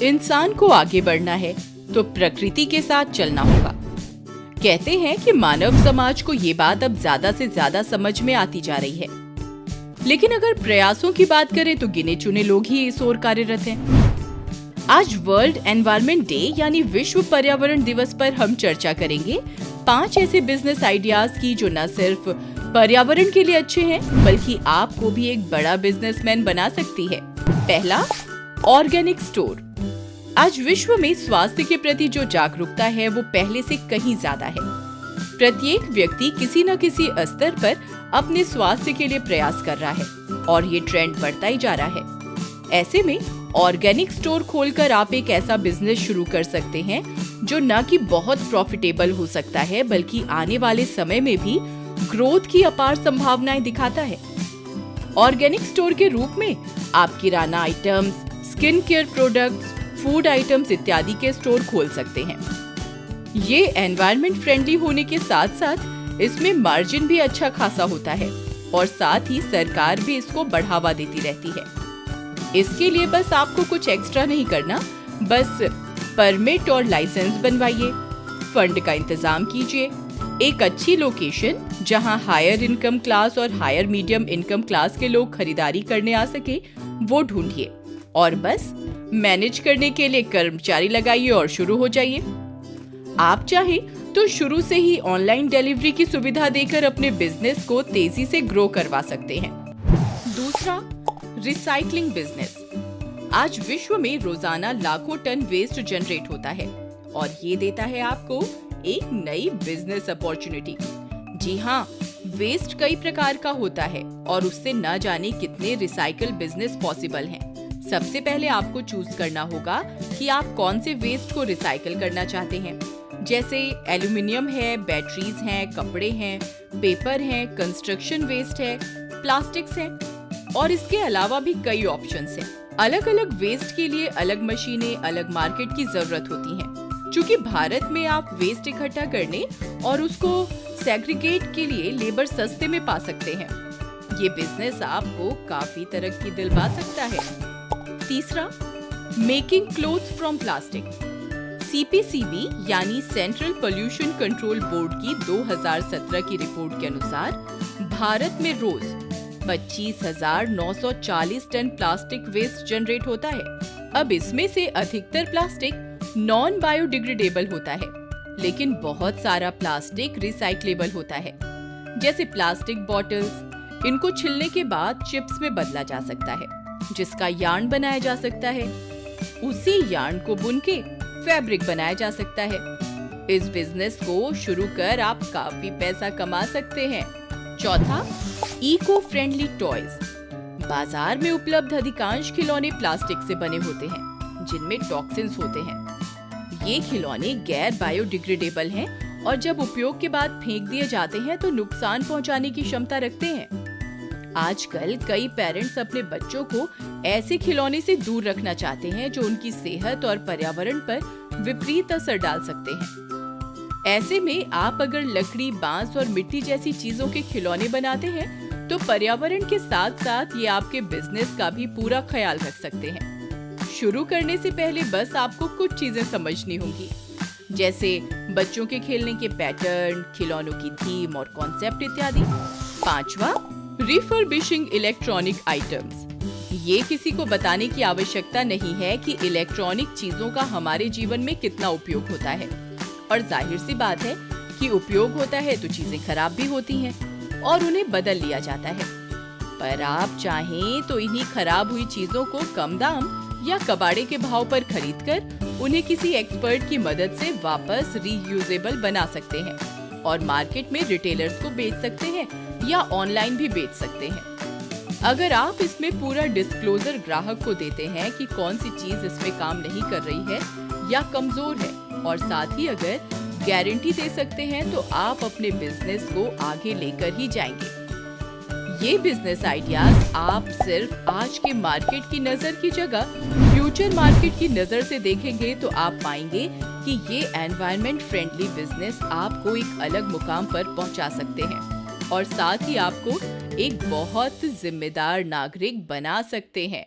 इंसान को आगे बढ़ना है तो प्रकृति के साथ चलना होगा। कहते हैं कि मानव समाज को ये बात अब ज्यादा से ज्यादा समझ में आती जा रही है, लेकिन अगर प्रयासों की बात करें तो गिने चुने लोग ही इस ओर कार्यरत हैं। आज वर्ल्ड एनवायरनमेंट डे यानी विश्व पर्यावरण दिवस पर हम चर्चा करेंगे 5 ऐसे बिजनेस आइडियाज की जो न सिर्फ पर्यावरण के लिए अच्छे हैं बल्कि आपको भी एक बड़ा बिजनेसमैन बना सकती है। पहला, ऑर्गेनिक स्टोर। आज विश्व में स्वास्थ्य के प्रति जो जागरूकता है वो पहले से कहीं ज्यादा है। प्रत्येक व्यक्ति किसी न किसी स्तर पर अपने स्वास्थ्य के लिए प्रयास कर रहा है और ये ट्रेंड बढ़ता ही जा रहा है। ऐसे में ऑर्गेनिक स्टोर खोलकर आप एक ऐसा बिजनेस शुरू कर सकते हैं जो न कि बहुत प्रॉफिटेबल हो सकता है बल्कि आने वाले समय में भी ग्रोथ की अपार संभावनाएं दिखाता है। ऑर्गेनिक स्टोर के रूप में आप किराना items, skin care products, food items इत्यादि के स्टोर खोल सकते हैं। ये एनवायरनमेंट फ्रेंडली होने के साथ साथ इसमें मार्जिन भी अच्छा खासा होता है और साथ ही सरकार भी इसको बढ़ावा देती रहती है। इसके लिए बस आपको कुछ एक्स्ट्रा नहीं करना, बस परमिट और लाइसेंस बनवाइए, फंड का इंतजाम कीजिए, एक अच्छी लोकेशन जहां हायर इनकम क्लास और हायर मीडियम इनकम क्लास के लोग खरीदारी करने आ सके वो ढूंढिए और बस मैनेज करने के लिए कर्मचारी लगाइए और शुरू हो जाइए। आप चाहे तो शुरू से ही ऑनलाइन डिलीवरी की सुविधा देकर अपने बिजनेस को तेजी से ग्रो करवा सकते हैं। दूसरा, रिसाइकलिंग बिजनेस। आज विश्व में रोजाना लाखों टन वेस्ट जनरेट होता है और ये देता है आपको एक नई बिजनेस अपॉर्चुनिटी। जी हाँ, वेस्ट कई प्रकार का होता है और उससे न जाने कितने रिसाइकल बिजनेस पॉसिबल हैं। सबसे पहले आपको चूज करना होगा कि आप कौन से वेस्ट को रिसाइकल करना चाहते हैं। जैसे एल्यूमिनियम है, बैटरीज हैं, कपड़े हैं, पेपर हैं, कंस्ट्रक्शन वेस्ट है, प्लास्टिक्स है और इसके अलावा भी कई ऑप्शंस हैं। अलग अलग वेस्ट के लिए अलग मशीनें, अलग मार्केट की जरूरत होती है। चूँकि भारत में आप वेस्ट इकट्ठा करने और उसको सेग्रीगेट के लिए लेबर सस्ते में पा सकते हैं। ये बिजनेस आपको काफी तरक्की दिलवा सकता है। तीसरा, making clothes from plastic. CPCB यानी सेंट्रल पोल्यूशन कंट्रोल बोर्ड की 2017 की रिपोर्ट के अनुसार भारत में रोज 25,940 टन प्लास्टिक वेस्ट जनरेट होता है। अब इसमें से अधिकतर प्लास्टिक नॉन बायोडिग्रेडेबल होता है, लेकिन बहुत सारा प्लास्टिक रिसाइक्लेबल होता है। जैसे प्लास्टिक बॉटल्स, इनको छिलने के बाद चिप्स में बदला जा सकता है जिसका यार्न बनाया जा सकता है। उसी यार्न को बुन के फैब्रिक बनाया जा सकता है। इस बिजनेस को शुरू कर आप काफी पैसा कमा सकते हैं। चौथा, इको फ्रेंडली टॉयज। बाजार में उपलब्ध अधिकांश खिलौने प्लास्टिक से बने होते हैं जिनमें टॉक्सिन्स होते हैं। ये खिलौने गैर बायोडिग्रेडेबल हैं और जब उपयोग के बाद फेंक दिए जाते हैं तो नुकसान पहुंचाने की क्षमता रखते हैं। आजकल कई पेरेंट्स अपने बच्चों को ऐसे खिलौने से दूर रखना चाहते हैं जो उनकी सेहत और पर्यावरण पर विपरीत असर डाल सकते हैं। ऐसे में आप अगर लकड़ी, बांस और मिट्टी जैसी चीजों के खिलौने बनाते हैं तो पर्यावरण के साथ साथ ये आपके बिजनेस का भी पूरा ख्याल रख सकते हैं। शुरू करने से पहले बस आपको कुछ चीजें समझनी होंगी, जैसे बच्चों के खेलने के पैटर्न, खिलौनों की थीम और कॉन्सेप्ट इत्यादि। पांचवा, रिफर्बिशिंग इलेक्ट्रॉनिक आइटम्स। ये किसी को बताने की आवश्यकता नहीं है कि इलेक्ट्रॉनिक चीजों का हमारे जीवन में कितना उपयोग होता है और जाहिर सी बात है कि उपयोग होता है तो चीजें खराब भी होती हैं और उन्हें बदल लिया जाता है। पर आप चाहें तो इन्हीं खराब हुई चीजों को कम दाम या कबाड़े के भाव पर खरीदकर उन्हें किसी एक्सपर्ट की मदद से वापस रीयूजेबल बना सकते हैं और मार्केट में रिटेलर्स को बेच सकते हैं या ऑनलाइन भी बेच सकते हैं। अगर आप इसमें पूरा डिस्क्लोजर ग्राहक को देते हैं कि कौन सी चीज इसमें काम नहीं कर रही है या कमजोर है और साथ ही अगर गारंटी दे सकते हैं तो आप अपने बिजनेस को आगे लेकर ही जाएंगे। ये बिजनेस आइडियाज आप सिर्फ आज के मार्केट की नजर की जगह फ्यूचर मार्केट की नजर से देखेंगे तो आप पाएंगे कि ये एनवायरनमेंट फ्रेंडली बिजनेस आपको एक अलग मुकाम पर पहुंचा सकते हैं और साथ ही आपको एक बहुत जिम्मेदार नागरिक बना सकते हैं।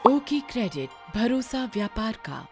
ओके क्रेडिट, भरोसा व्यापार का।